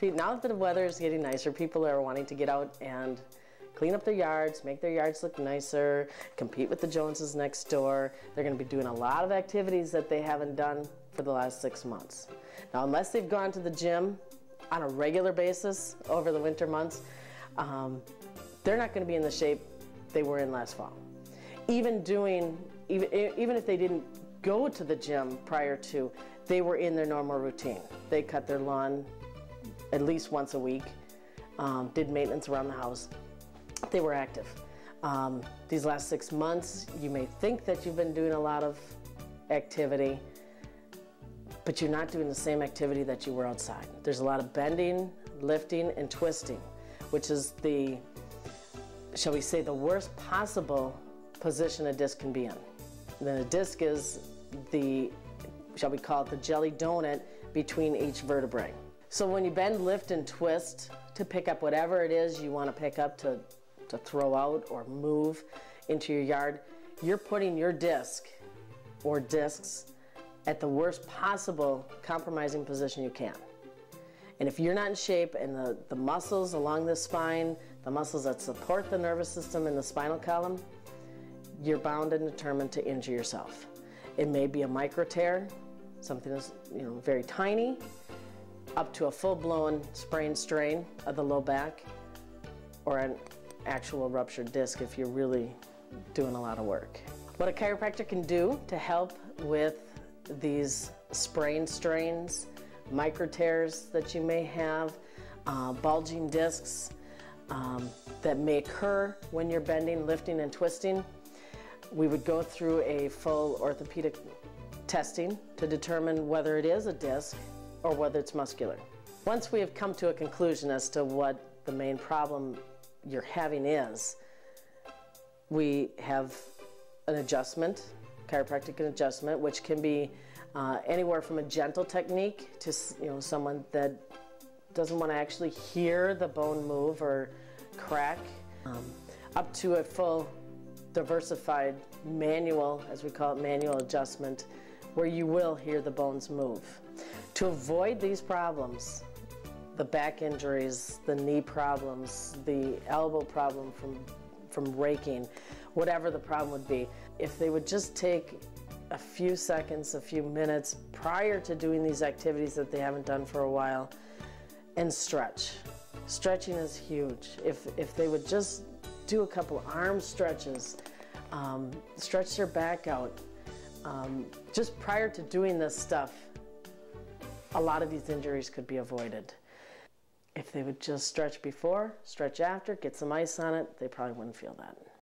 Now that the weather is getting nicer, people are wanting to get out and clean up their yards, make their yards look nicer, compete with the Joneses next door. They're going to be doing a lot of activities that they haven't done for the last 6 months. Now, unless they've gone to the gym on a regular basis over the winter months, they're not going to be in the shape they were in last fall. Even if they didn't go to the gym prior to, they were in their normal routine. They cut their lawn at least once a week, did maintenance around the house. They were active. These last 6 months, you may think that you've been doing a lot of activity, but you're not doing the same activity that you were outside. There's a lot of bending, lifting, and twisting, which is the, shall we say, the worst possible position a disc can be in. Then a disc is the, shall we call it, the jelly donut between each vertebrae. So when you bend, lift, and twist to pick up whatever it is you want to pick up to throw out or move into your yard, you're putting your disc or discs at the worst possible compromising position you can. And if you're not in shape and the muscles along the spine, the muscles that support the nervous system in the spinal column, you're bound and determined to injure yourself. It may be a micro tear, something that's very tiny, up to a full-blown sprain strain of the low back, or an actual ruptured disc if you're really doing a lot of work. What a chiropractor can do to help with these sprain strains, micro tears that you may have, bulging discs that may occur when you're bending, lifting, and twisting, we would go through a full orthopedic testing to determine whether it is a disc or whether it's muscular. Once we have come to a conclusion as to what the main problem you're having is, we have an adjustment, chiropractic adjustment, which can be anywhere from a gentle technique to someone that doesn't want to actually hear the bone move or crack, up to a full diversified manual, as we call it, manual adjustment, where you will hear the bones move. To avoid these problems, the back injuries, the knee problems, the elbow problem from raking, whatever the problem would be, if they would just take a few seconds, a few minutes prior to doing these activities that they haven't done for a while, and stretch. Stretching is huge. If they would just do a couple arm stretches, stretch their back out, just prior to doing this stuff, a lot of these injuries could be avoided. If they would just stretch before, stretch after, get some ice on it, they probably wouldn't feel that.